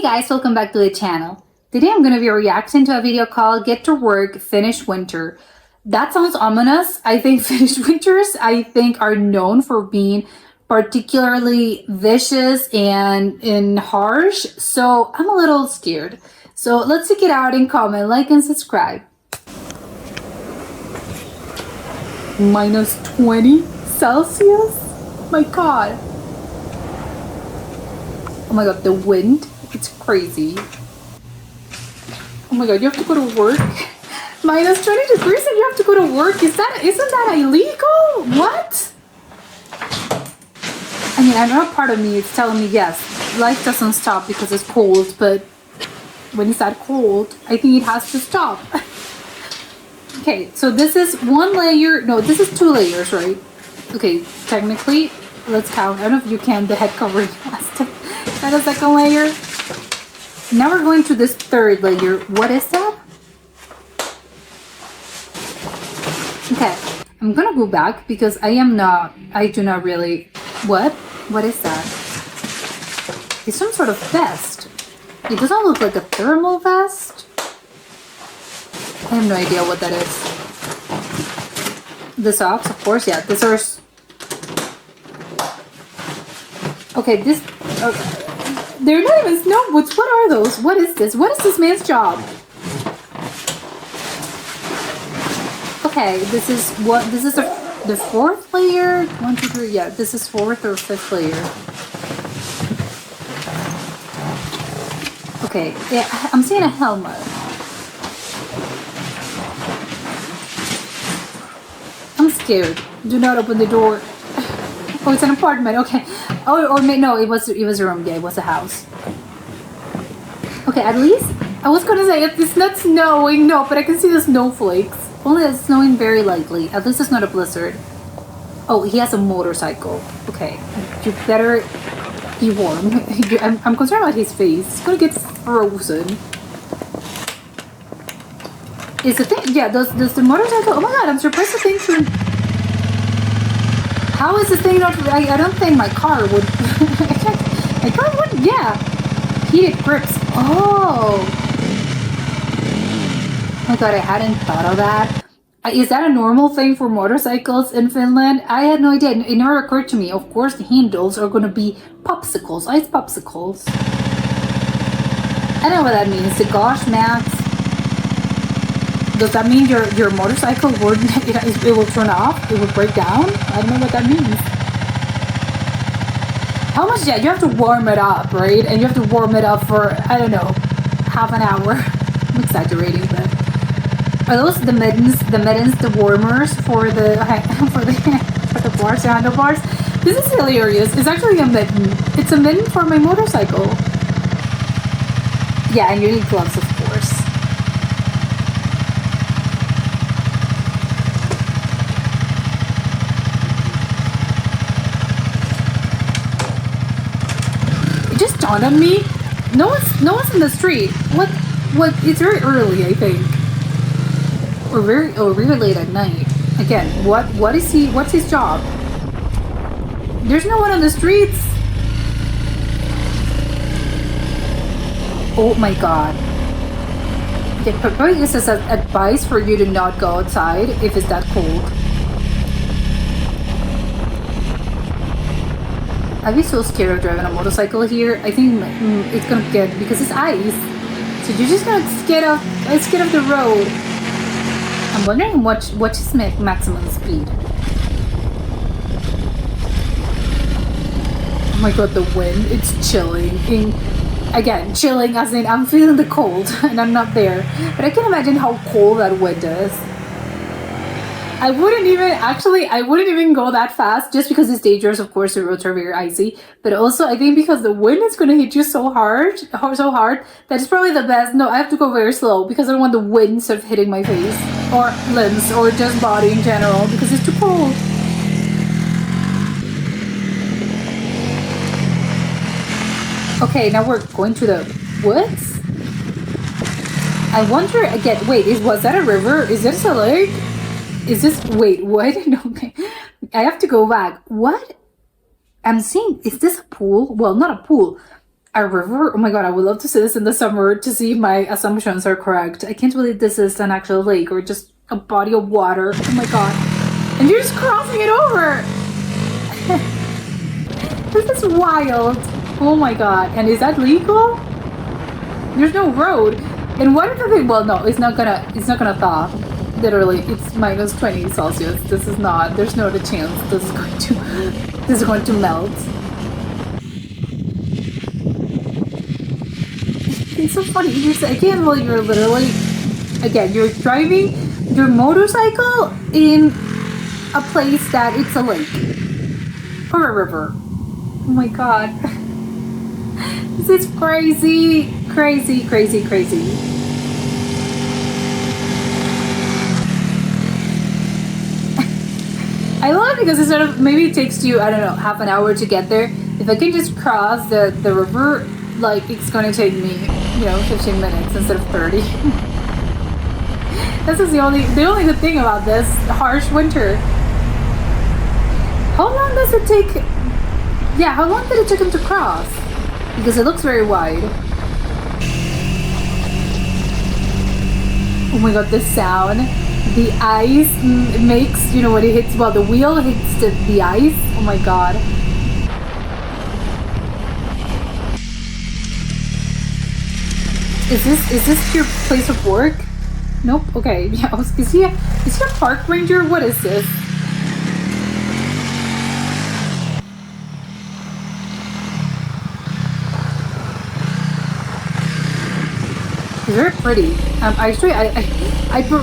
guys, welcome back to the channel. Today I'm going to be reacting to a video called Get to Work, Finish Winter. That sounds ominous. I think Finnish winters, are known for being particularly vicious and harsh. So I'm a little scared. So let's check it out and comment, like, and subscribe. Minus 20 Celsius? My God. Oh my God, the wind. It's crazy. Oh my God, you have to go to work? Minus 20 degrees and you have to go to work? Isn't that illegal? What? I mean, I know part of me is telling me, yes, life doesn't stop because it's cold, but when it's that cold, I think it has to stop. Okay, so this is one layer. No, this is 2 layers, right? Okay, technically, let's count. I don't know if you can, the head covering plastic. That is like a layer. Now we're going to this 3rd layer. What is that? Okay, I'm gonna go back because I do not really, what is that? It's some sort of vest. It doesn't look like a thermal vest. I have no idea what that is. The socks, of course, yeah, these are, okay, this, they're not even snow boots. What are those? What is this? What is this man's job? Okay, this is the 4th layer. 1, 2, 3. Yeah, this is 4th or 5th layer. Okay, yeah, I'm seeing a helmet. I'm scared. Do not open the door. Oh, it's an apartment. Okay. Oh, or no, it was a room. Yeah, it was a house. Okay, at least I was gonna say it's not snowing. No, but I can see the snowflakes. Only it's snowing very lightly. At least it's not a blizzard. Oh, he has a motorcycle. Okay, you better be warm. I'm concerned about his face. It's gonna get frozen. Is the thing? Yeah. Does the motorcycle? Oh my God! I'm surprised the thing should. How is this thing not? I don't think my car would. My car would. Yeah. Heated grips. Oh. Oh my God! I hadn't thought of that. Is that a normal thing for motorcycles in Finland? I had no idea. It never occurred to me. Of course, the handles are going to be popsicles, ice popsicles. I don't know what that means. The gosh mats. Does that mean your motorcycle would it will turn off? It will break down? I don't know what that means. How much? Yeah, you have to warm it up, right? And you have to warm it up for, I don't know, half an hour. I'm exaggerating, but are those the mittens? The warmers for the bars, the handlebars? This is hilarious. It's actually a mitten. It's a mitten for my motorcycle. Yeah, and you need gloves, of course. It just dawned on me. No one's in the street. What? It's very early, I think. Or really late at night. Again, what is he? What's his job? There's no one on the streets. Oh my God. Okay, probably this is advice for you to not go outside if it's that cold. I'd be so scared of driving a motorcycle here. I think it's gonna get, because it's ice. So you're just gonna skid off the road. I'm wondering what's his maximum speed. Oh my God, the wind. It's chilling. Again, chilling as in I'm feeling the cold and I'm not there. But I can imagine how cold that wind is. I wouldn't even go that fast just because it's dangerous. Of course, the roads are very icy, but also I think because the wind is going to hit you so hard that it's probably the best. No, I have to go very slow because I don't want the wind sort of hitting my face or limbs or just body in general because it's too cold. Okay, now we're going to the woods. I wonder again. Wait, was that a river? Is this a lake? Is this, wait, what? No, okay. I have to go back. What? I'm seeing, is this a pool? Well, not a pool. A river? Oh my god, I would love to see this in the summer to see if my assumptions are correct. I can't believe this is an actual lake or just a body of water. Oh my god. And you're just crossing it over! This is wild. Oh my god. And is that legal? There's no road. And what if the well no, it's not gonna thaw. Literally, it's minus 20 Celsius. This is not, there's no chance this is going to melt. It's so funny. Again, well, you're literally, again, you're driving your motorcycle in a place that it's a lake or a river. Oh my god. This is crazy, crazy, crazy, crazy. I love it because it sort of, maybe it takes you, I don't know, half an hour to get there. If I can just cross the river, like, it's gonna take me, 15 minutes instead of 30. This is the only good thing about this harsh winter. How long does it take? Yeah, how long did it take him to cross? Because it looks very wide. Oh my god, the sound. The ice makes, when it hits, well, the wheel hits the ice. Oh my god. Is this your place of work? Nope. Okay. Yeah. Is he a park ranger? What is this? It's very pretty. Actually,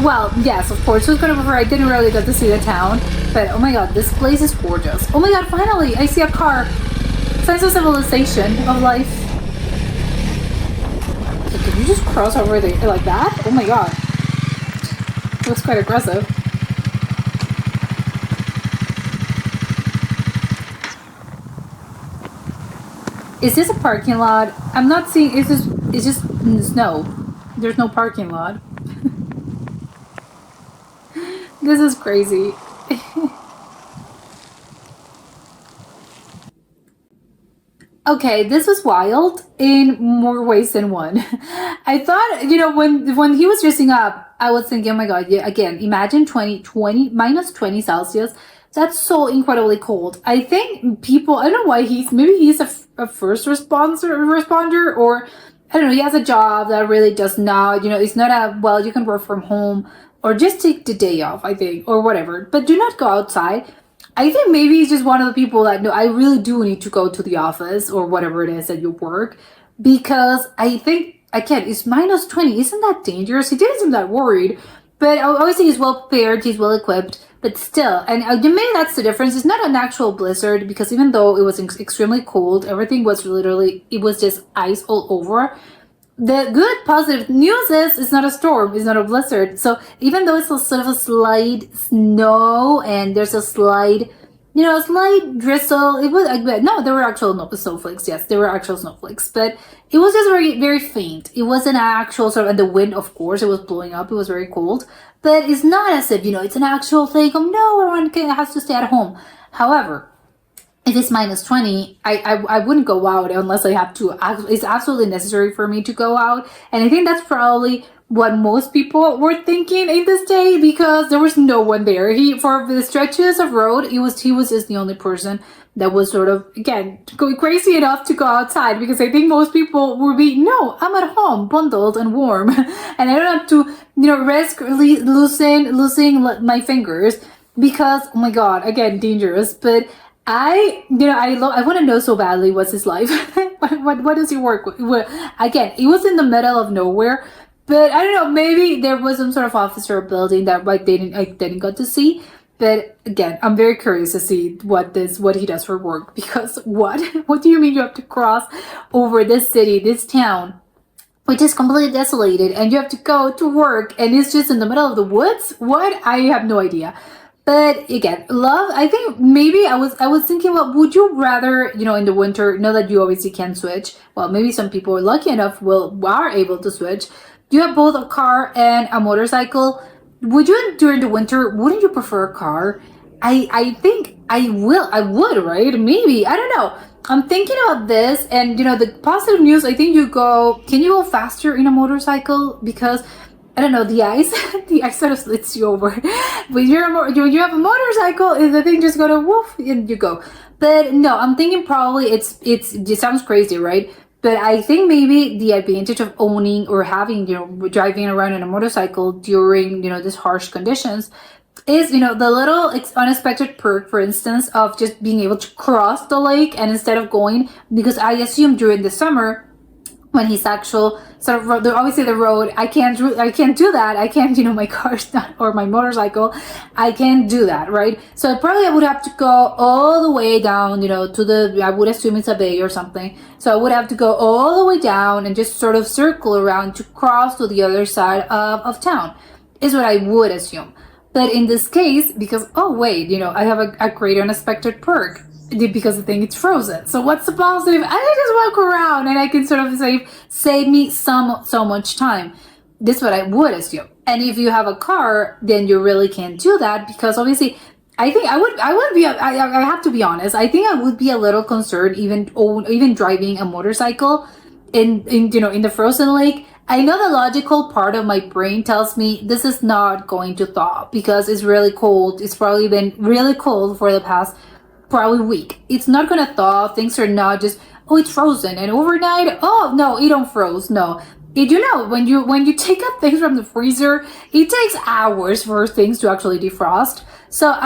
well, yes, of course. I was gonna prefer. I didn't really get to see the town, but oh my god, this place is gorgeous. Oh my god, finally, I see a car. Signs of civilization, of life. Can you just cross over there like that? Oh my god. It looks quite aggressive. Is this a parking lot? I'm not seeing, it's just snow. There's no parking lot. This is crazy. Okay, this was wild in more ways than one. I thought, when he was dressing up, I was thinking, oh my god, yeah, again, imagine minus 20 Celsius. That's so incredibly cold. I think people, I don't know why maybe he's a first responder, or I don't know, he has a job that really does not, it's not well, you can work from home or just take the day off, I think, or whatever. But do not go outside. I think maybe he's just one of the people that, no, I really do need to go to the office or whatever it is that you work, because I think, again, it's minus 20. Isn't that dangerous? He didn't seem that worried, but obviously he's well prepared, he's well equipped, but still, and maybe that's the difference. It's not an actual blizzard, because even though it was extremely cold, everything was literally, it was just ice all over. The good positive news is it's not a storm, it's not a blizzard. So even though it's a sort of a slight snow and there's a slight, a slight drizzle, it was, no, there were actual snowflakes. Yes, there were actual snowflakes, but it was just very, very faint. It wasn't actual sort of, and the wind, of course, it was blowing up. It was very cold, but it's not as if, it's an actual thing. Oh no, everyone has to stay at home. However, if it's minus 20, I wouldn't go out unless I have to. It's absolutely necessary for me to go out. And I think that's probably what most people were thinking in this day, because there was no one there. For the stretches of road, he was just the only person that was sort of, again, going crazy enough to go outside, because I think most people would be, no, I'm at home, bundled and warm, and I don't have to, risk losing my fingers, because, oh my god, again, dangerous. But I want to know so badly what's his life. what does he work with? Again, it was in the middle of nowhere, but I don't know, maybe there was some sort of officer building that I didn't got to see. But again, I'm very curious to see what he does for work, because what do you mean you have to cross over this city, this town, which is completely desolated, and you have to go to work, and it's just in the middle of the woods? What? I have no idea. But again, love, I think maybe I was thinking, well, would you rather, in the winter, know that you obviously can switch? Well, maybe some people are lucky enough are able to switch. You have both a car and a motorcycle. Would you, during the winter, wouldn't you prefer a car? I think I would, right? Maybe, I don't know. I'm thinking about this, and the positive news. I think can you go faster in a motorcycle? Because I don't know, the ice, the ice sort of slits you over. When when you have a motorcycle, the thing just go to woof and you go. But no, I'm thinking probably it sounds crazy, right? But I think maybe the advantage of owning or having, driving around in a motorcycle during, these harsh conditions is, the little unexpected perk, for instance, of just being able to cross the lake, and instead of going, because I assume during the summer, when he's actual sort of obviously the road, I can't do that. I can't, my car's not, or my motorcycle, I can't do that, right? So I would have to go all the way down, to I would assume it's a bay or something. So I would have to go all the way down and just sort of circle around to cross to the other side of town, is what I would assume. But in this case, because, oh wait, I have a great unexpected perk, because the thing is frozen. So what's the positive? I can just walk around and I can sort of save me so much time. This is what I would assume. And if you have a car, then you really can't do that, because obviously I think I have to be honest, I think I would be a little concerned even driving a motorcycle in the frozen lake. I know the logical part of my brain tells me this is not going to thaw because it's really cold. It's probably been really cold for the past probably week. It's not gonna thaw. Things are not just, oh, it's frozen, and overnight, oh no, it don't froze. No, when you take up things from the freezer, it takes hours for things to actually defrost. So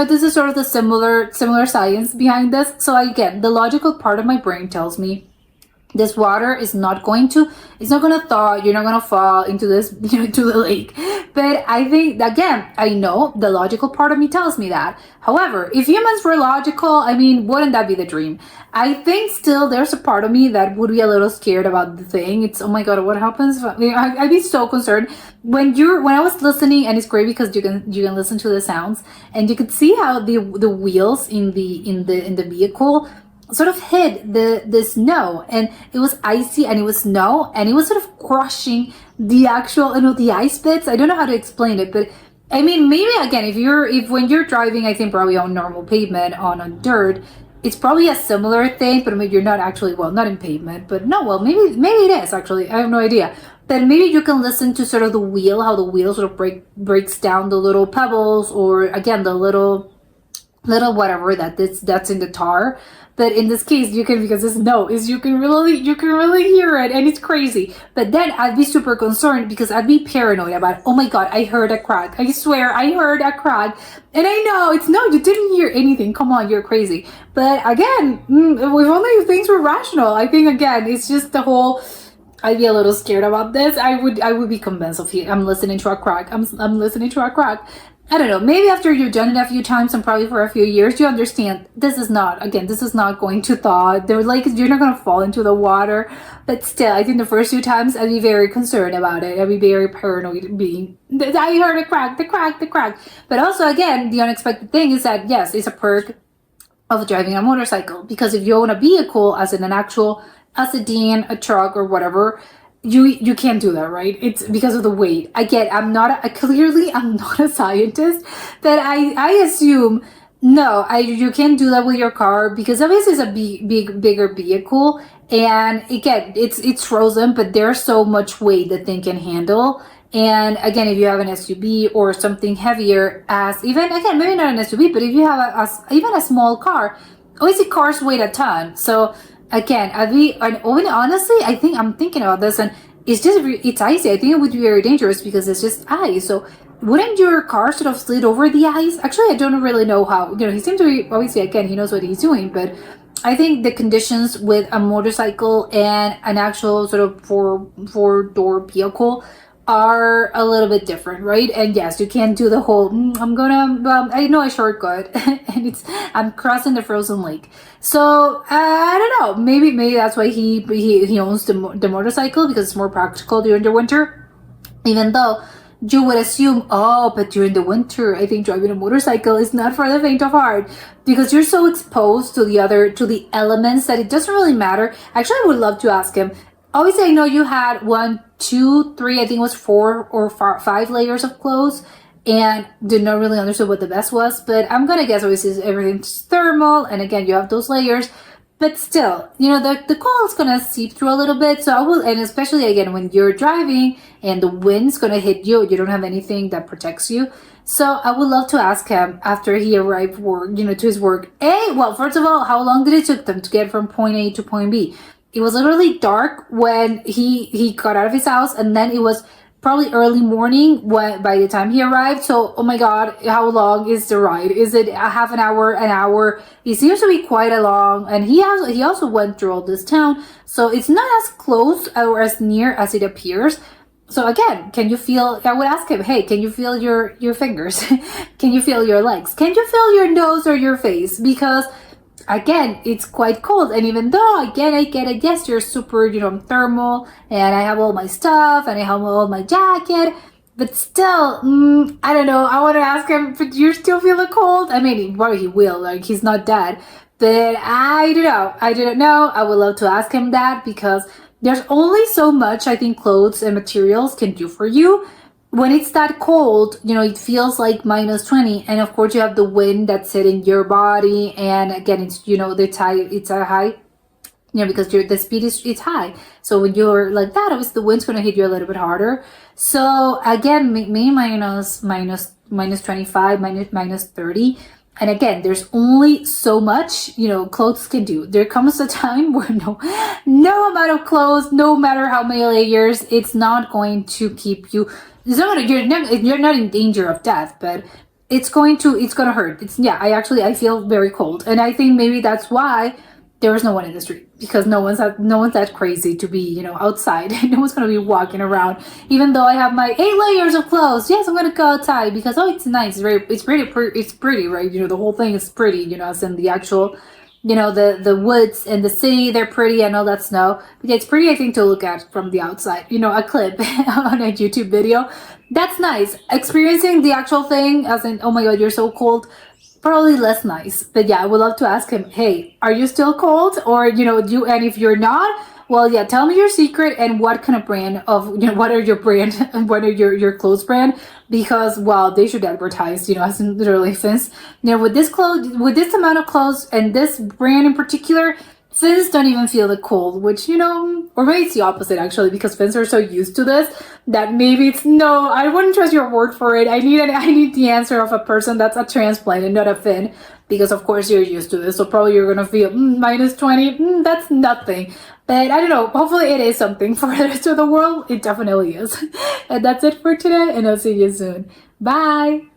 this is sort of the similar science behind this. So again, the logical part of my brain tells me this water is not going to thaw. You're not going to fall into this, to the lake. But I think, again, I know the logical part of me tells me that. However, if humans were logical, I mean, wouldn't that be the dream? I think still there's a part of me that would be a little scared about the thing. It's, oh my God, what happens? I'd be so concerned when I was listening, and it's great because you can listen to the sounds, and you could see how the wheels in the vehicle sort of hit the snow, and it was icy, and it was snow, and it was sort of crushing the actual, the ice bits. I don't know how to explain it, but I mean, maybe again, when you're driving, I think probably on normal pavement, on dirt, it's probably a similar thing, but maybe you're not actually, well, not in pavement, but no, well, maybe it is actually. I have no idea. But maybe you can listen to sort of the wheel, how the wheel sort of breaks down the little pebbles, or again, the little whatever that's in the tar. But in this case, you can, because it's snow, you can really hear it, and it's crazy. But then I'd be super concerned because I'd be paranoid about, oh my God, I heard a crack. I swear I heard a crack. And I know it's, no, you didn't hear anything. Come on, you're crazy. But again, if only if things were rational. I think again, it's just the whole, I'd be a little scared about this. I would be convinced of it. I'm listening to a crack. I'm listening to a crack. I don't know, maybe after you've done it a few times and probably for a few years, you understand this is not going to thaw. You're not going to fall into the water. But still, I think the first few times I'd be very concerned about it. I'd be very paranoid I heard a crack, the crack. But also, again, the unexpected thing is that, yes, it's a perk of driving a motorcycle. Because if you own a vehicle, as in a sedan, a truck, or whatever, you can't do that, right? It's because of the weight. I'm not a scientist, but I assume no, you can't do that with your car, because obviously it's a bigger vehicle, and again, it's frozen, but there's so much weight that thing can handle. And again, if you have an SUV or something heavier, maybe not an SUV, but if you have even a small car, obviously cars weigh a ton, so. Again, honestly, I'm thinking about this, and it's icy. I think it would be very dangerous because it's just ice. So wouldn't your car sort of slid over the ice? Actually, I don't really know how. He seems to be, obviously, again, he knows what he's doing, but I think the conditions with a motorcycle and an actual sort of four-door vehicle are a little bit different, right? And yes, you can't do the whole, I know a shortcut and I'm crossing the frozen lake. So I don't know, maybe that's why he owns the motorcycle, because it's more practical during the winter, even though you would assume, but during the winter, I think driving a motorcycle is not for the faint of heart, because you're so exposed to the elements that it doesn't really matter. Actually, I would love to ask him. Obviously, I know you had 1, 2, 3, I think it was 4 or 5 layers of clothes. and did not really understand what the best was. But I'm gonna guess obviously everything's thermal, and again you have those layers. But still, the cold is gonna seep through a little bit. So I will, and especially again when you're driving and the wind's gonna hit you, you don't have anything that protects you. So I would love to ask him after he arrived work, to his work. Well, first of all, how long did it took them to get from point A to point B? It was literally dark when he got out of his house, and then it was probably early morning by the time he arrived. So, oh my God, how long is the ride? Is it a half an hour, an hour? It seems to be quite a long, and he also went through all this town. So it's not as close or as near as it appears. So again, can you feel, I would ask him, hey, can you feel your fingers? Can you feel your legs? Can you feel your nose or your face? Because again, it's quite cold. And even though, again, I get it, yes, you're super, I'm thermal and I have all my stuff and I have all my jacket, but still, I don't know. I want to ask him, but do you still feel the cold? I mean, well, he will, like, he's not dead, but I don't know. I didn't know. I would love to ask him that because there's only so much I think clothes and materials can do for you. When it's that cold, it feels like minus 20. And of course you have the wind that's hitting your body. And again, it's, it's a high, because the speed it's high. So when you're like that, obviously the wind's going to hit you a little bit harder. So again, maybe minus 25, minus 30. And again, there's only so much, clothes can do. There comes a time where no amount of clothes, no matter how many layers, it's not going to keep you. You're not in danger of death, but it's going to hurt. I feel very cold, and I think maybe that's why there was no one in the street, because no one's that crazy to be outside. No one's gonna be walking around, even though I have my 8 layers of clothes. Yes, I'm gonna go outside because it's nice. It's pretty, right? The whole thing is pretty. As in the actual. The woods and the city, they're pretty and all that snow. But yeah, it's pretty, I think, to look at from the outside. A clip on a YouTube video. That's nice. Experiencing the actual thing, as in, oh my God, you're so cold, probably less nice. But yeah, I would love to ask him, hey, are you still cold? Or, and if you're not, well, yeah, tell me your secret and what kind of brand of, what are your your clothes brand? Because, well, they should advertise, as in literally Fins. With this amount of clothes and this brand in particular, Fins don't even feel the cold, which, or maybe it's the opposite actually, because Fins are so used to this that maybe it's, no, I wouldn't trust your word for it. I need the answer of a person that's a transplant and not a Fin, because of course you're used to this. So probably you're going to feel minus 20. That's nothing. But I don't know, hopefully it is something for the rest of the world. It definitely is. And that's it for today, and I'll see you soon. Bye!